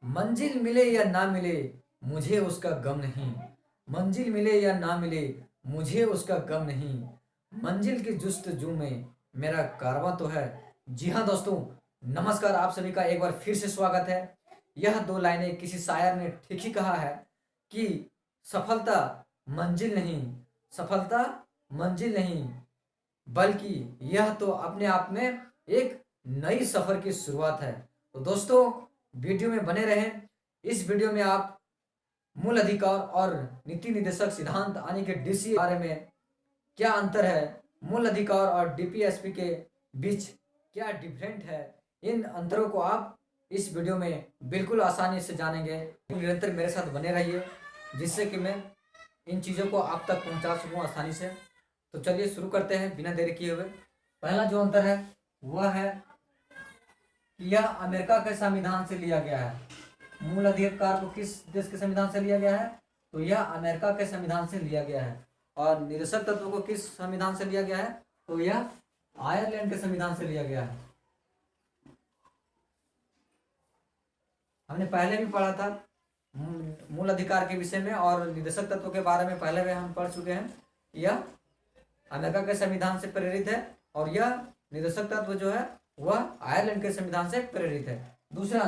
मंजिल मिले या ना मिले मुझे उसका गम नहीं। मंजिल मिले या ना मिले मुझे उसका गम नहीं। मंजिल की जुस्तजू में मेरा कारवां तो है। जी हाँ दोस्तों, नमस्कार। आप सभी का एक बार फिर से स्वागत है। यह दो लाइनें किसी शायर ने ठीक ही कहा है कि सफलता मंजिल नहीं, सफलता मंजिल नहीं, बल्कि यह तो अपने आप में एक नई सफर की शुरुआत है। तो दोस्तों, वीडियो में बने रहें। इस वीडियो में आप मूल अधिकार और नीति निदेशक सिद्धांत यानी कि डीसी के बारे में, क्या अंतर है, मूल अधिकार और डीपीएसपी के बीच क्या डिफरेंट है, इन अंतरों को आप इस वीडियो में बिल्कुल आसानी से जानेंगे। निरंतर मेरे साथ बने रहिए जिससे कि मैं इन चीज़ों को आप तक पहुंचा सकूं आसानी से। तो चलिए शुरू करते हैं बिना देरी किए हुए। पहला जो अंतर है वह है कि यह अमेरिका के संविधान से लिया गया है। मूल अधिकार को किस देश के संविधान से लिया गया है? तो यह अमेरिका के संविधान से लिया गया है। और निरसक तत्व को किस संविधान से लिया गया है? तो यह आयरलैंड के संविधान से लिया गया है। हमने पहले भी पढ़ा था मूल अधिकार के विषय में, और निरसक तत्व के बारे में पहले भी हम पढ़ चुके हैं। यह अमेरिका के संविधान से प्रेरित है और यह निरसक तत्व जो है वह आयरलैंड के संविधान से प्रेरित है। दूसरा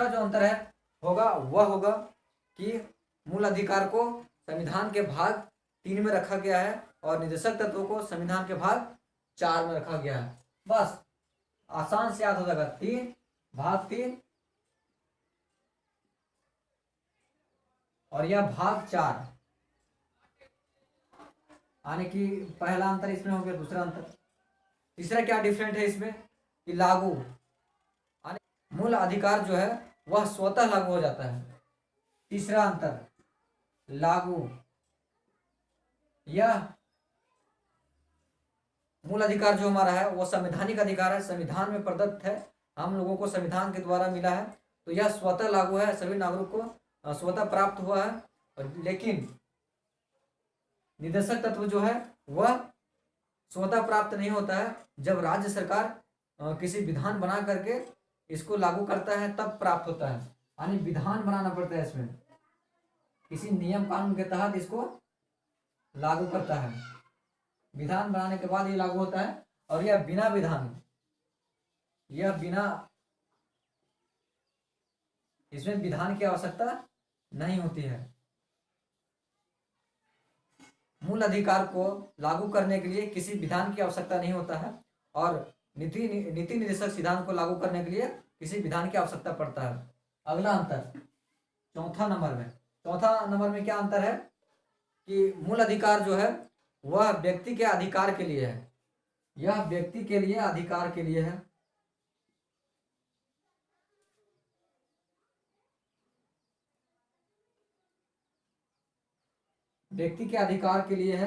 जो अंतर है होगा वह होगा कि मूल अधिकार को संविधान के भाग 3 में रखा गया है और निदेशक तत्वों को संविधान के भाग 4 में रखा गया है। बस आसान से याद हो जाएगा, 3 और यह भाग 4, यानी कि पहला अंतर इसमें हो गया। दूसरा अंतर, तीसरा क्या डिफरेंट है इसमें कि लागू, मूल अधिकार जो है वह स्वतः लागू हो जाता है। तीसरा अंतर लागू, यह मूल अधिकार जो हमारा है वो संवैधानिक अधिकार है, संविधान में प्रदत्त है, हम लोगों को संविधान के द्वारा मिला है। तो यह स्वतः लागू है, सभी नागरिक को स्वतः प्राप्त हुआ है। लेकिन निदेशक तत्व जो है वह स्वतः प्राप्त नहीं होता है, जब राज्य सरकार किसी विधान बना करके इसको लागू करता है तब प्राप्त होता है। यानी विधान बनाना पड़ता है, इसमें किसी नियम कानून के तहत इसको लागू करता है, विधान बनाने के बाद ये लागू होता है। और यह बिना विधान, इसमें विधान की आवश्यकता नहीं होती है। मूल अधिकार को लागू करने के लिए किसी विधान की आवश्यकता नहीं होता है और नीति निदेशक सिद्धांत को लागू करने के लिए किसी विधान की आवश्यकता पड़ता है। अगला अंतर चौथा नंबर में क्या अंतर है कि मूल अधिकार जो है वह व्यक्ति के अधिकार के लिए है, यह व्यक्ति के लिए अधिकार के लिए है। व्यक्ति के अधिकार के लिए है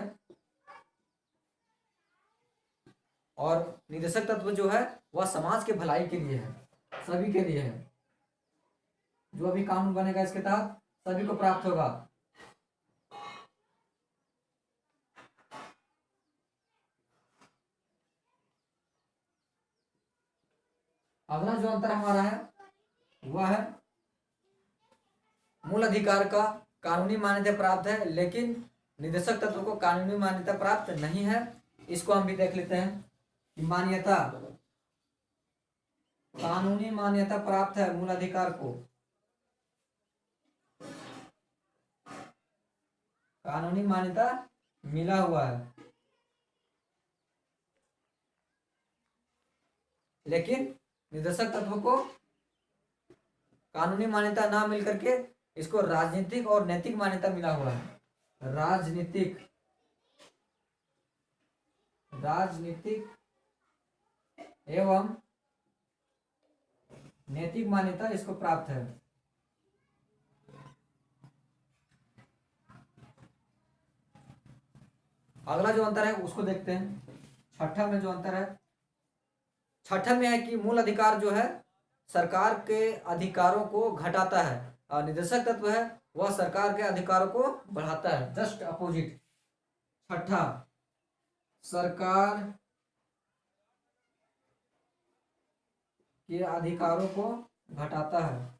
और निदेशक तत्व जो है वह समाज के भलाई के लिए है, सभी के लिए है। जो भी कानून बनेगा इसके तहत सभी को प्राप्त होगा। अगला जो अंतर हमारा है वह है मूल अधिकार का कानूनी मान्यता प्राप्त है लेकिन निदेशक तत्व को कानूनी मान्यता प्राप्त नहीं है। इसको हम भी देख लेते हैं कि मान्यता, कानूनी मान्यता प्राप्त है मूल अधिकार को, कानूनी मान्यता मिला हुआ है, लेकिन निदेशक तत्व को कानूनी मान्यता ना मिल करके इसको राजनीतिक और नैतिक मान्यता मिला हुआ है। राजनीतिक एवं नैतिक मान्यता इसको प्राप्त है। अगला जो अंतर है उसको देखते हैं। छठा में जो अंतर है, छठा में है कि मूल अधिकार जो है सरकार के अधिकारों को घटाता है और निदेशक तत्व है वह सरकार के अधिकारों को बढ़ाता है, जस्ट अपोजिट। छठा, सरकार के अधिकारों को घटाता है।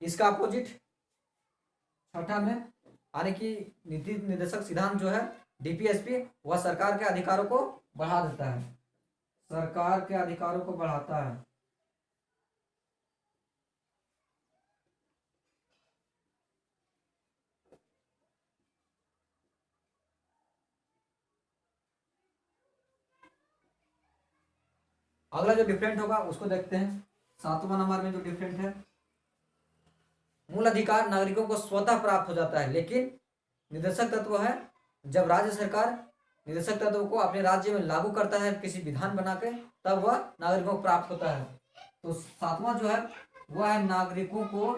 इसका अपोजिट छठा में, यानी कि नीति निर्देशक सिद्धांत जो है डीपीएसपी, वह सरकार के अधिकारों को बढ़ा देता है, सरकार के अधिकारों को बढ़ाता है। अगला जो डिफरेंट होगा उसको देखते हैं। 7वां नंबर में जो डिफरेंट है, मूल अधिकार नागरिकों को स्वतः प्राप्त हो जाता है, लेकिन निदेशक तत्व है जब राज्य सरकार निदेशक तत्व को अपने राज्य में लागू करता है किसी विधान बना के, तब वह नागरिकों को प्राप्त होता है। तो 7वां जो है वह है नागरिकों को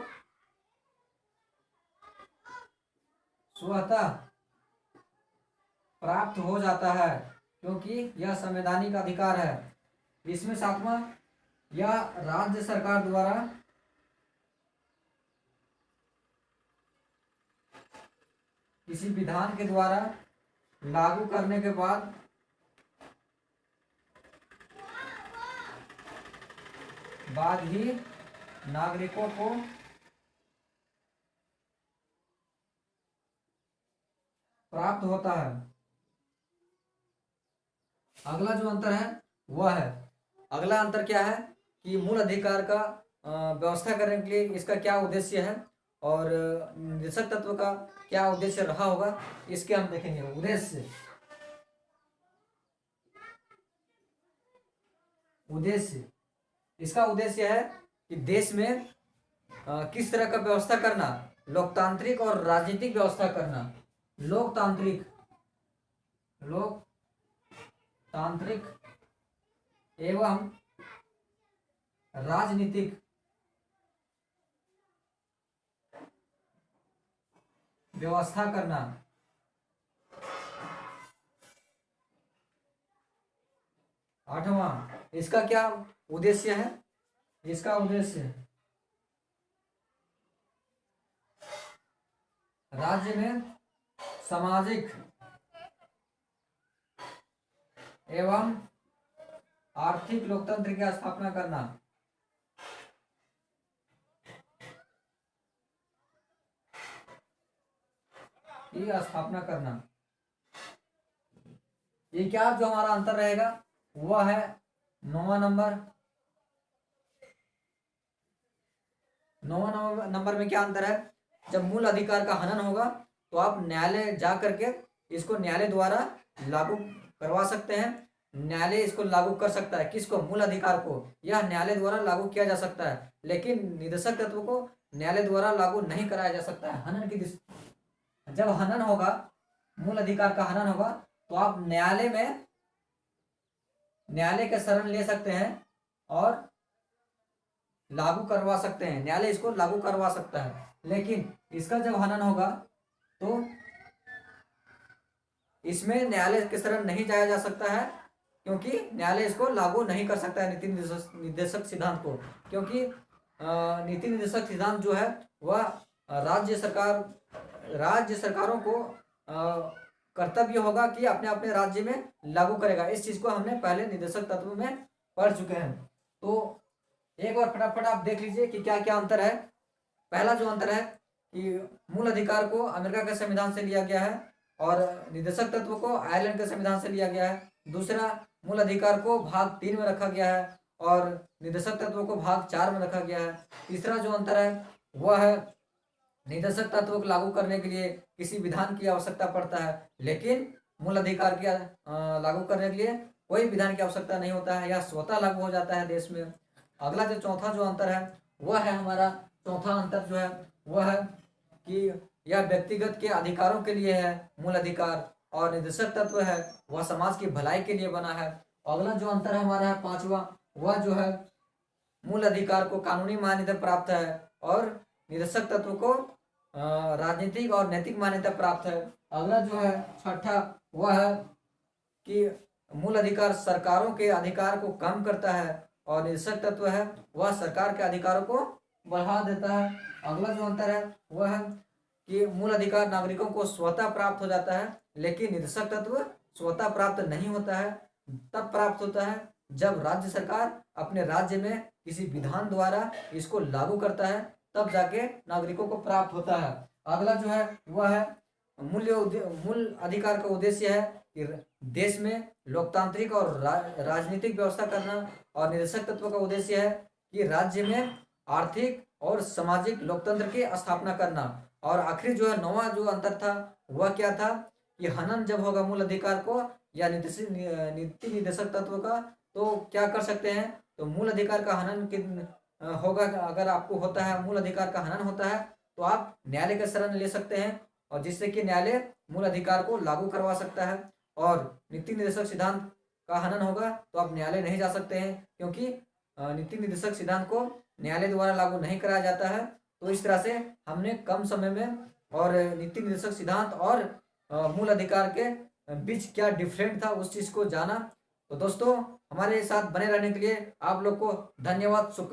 स्वतः प्राप्त हो जाता है, क्योंकि यह संवैधानिक अधिकार है। इसमें 7वां, या राज्य सरकार द्वारा किसी विधान के द्वारा लागू करने के बाद ही नागरिकों को प्राप्त होता है। अगला जो अंतर है वह है, अगला अंतर क्या है कि मूल अधिकार का व्यवस्था करने के लिए इसका क्या उद्देश्य है और निदेशक तत्व का क्या उद्देश्य रहा होगा, इसके हम देखेंगे। उद्देश्य इसका उद्देश्य है कि देश में किस तरह का व्यवस्था करना, लोकतांत्रिक और राजनीतिक व्यवस्था करना। लोकतांत्रिक एवं राजनीतिक व्यवस्था करना। 8वां, इसका क्या उद्देश्य है, इसका उद्देश्य राज्य में सामाजिक एवं आर्थिक लोकतंत्र की स्थापना करना। ये क्या जो हमारा अंतर रहेगा वह है 9वां नंबर। 9वां नंबर में क्या अंतर है, जब मूल अधिकार का हनन होगा तो आप न्यायालय जा करके इसको न्यायालय द्वारा लागू करवा सकते हैं। न्यायालय इसको लागू कर सकता है, किसको, मूल अधिकार को, यह न्यायालय द्वारा लागू किया जा सकता है, लेकिन निदेशक तत्व को न्यायालय द्वारा लागू नहीं कराया जा सकता है। हनन की जब हनन होगा, मूल अधिकार का हनन होगा, तो आप न्यायालय के शरण ले सकते हैं और लागू करवा सकते हैं, न्यायालय इसको लागू करवा सकता है। लेकिन इसका जब हनन होगा तो इसमें न्यायालय के शरण नहीं जाया जा सकता है, क्योंकि न्यायालय इसको लागू नहीं कर सकता है नीति निर्देशक सिद्धांत को, क्योंकि नीति निर्देशक सिद्धांत जो है वह राज्य सरकारों को कर्तव्य होगा कि अपने अपने राज्य में लागू करेगा। इस चीज को हमने पहले निर्देशक तत्व में पढ़ चुके हैं। तो एक बार फटाफट आप देख लीजिए कि क्या क्या अंतर है। पहला जो अंतर है कि मूल अधिकार को अमेरिका के संविधान से लिया गया है और निदेशक तत्व को आयरलैंड के संविधान से लिया गया है। दूसरा, मूल अधिकार को भाग 3 में रखा गया है और निदेशक तत्व को भाग 4 में रखा गया है। तीसरा जो अंतर है वह है निदेशक तत्व को लागू करने के लिए किसी विधान की आवश्यकता पड़ता है, लेकिन मूल अधिकार की लागू करने के लिए कोई विधान की आवश्यकता नहीं होता है, यह स्वतः लागू हो जाता है देश में। अगला जो चौथा जो अंतर है वह है, हमारा चौथा अंतर जो है वह है कि यह व्यक्तिगत के अधिकारों के लिए है मूल अधिकार, और निदेशक तत्व है वह समाज की भलाई के लिए बना है। अगला जो अंतर है हमारा है पांचवा, वह जो है मूल अधिकार को कानूनी मान्यता प्राप्त है और निदेशक तत्व को राजनीतिक और नैतिक मान्यता प्राप्त है। अगला जो है छठा, वह है कि मूल अधिकार सरकारों के अधिकार को कम करता है और निदेशक तत्व है वह सरकार के अधिकारों को बढ़ा देता है। अगला जो अंतर है वह है कि मूल अधिकार नागरिकों को स्वतः प्राप्त हो जाता है, लेकिन निदर्शक तत्व स्वतः प्राप्त नहीं होता है। तब प्राप्त होता है जब राज्य सरकार अपने राज्य में किसी विधान द्वारा इसको लागू करता है, तब जाके नागरिकों को प्राप्त होता है। अगला जो है वह है मूल अधिकार का उद्देश्य है कि देश में लोकतांत्रिक और राजनीतिक व्यवस्था करना, और निदर्शक तत्व का उद्देश्य है कि राज्य में आर्थिक और सामाजिक लोकतंत्र की स्थापना करना। और आखिरी जो है नौवां जो अंतर था वह क्या था कि हनन जब होगा मूल अधिकार को या नीति निदेशक तत्व का, तो क्या कर सकते हैं, तो मूल अधिकार का हनन होगा। अगर आपको होता है मूल अधिकार का हनन होता है तो आप न्यायालय का शरण ले सकते हैं, और जिससे कि न्यायालय मूल अधिकार को लागू करवा सकता है। और नीति निर्देशक सिद्धांत का हनन होगा तो आप न्यायालय नहीं जा सकते हैं, क्योंकि नीति निर्देशक सिद्धांत को न्यायालय द्वारा लागू नहीं कराया जाता है। तो इस तरह से हमने कम समय में और नीति निर्देशक सिद्धांत और मूल अधिकार के बीच क्या डिफरेंट था उस चीज को जाना। तो दोस्तों, हमारे साथ बने रहने के लिए आप लोग को धन्यवाद। शुक्रिया।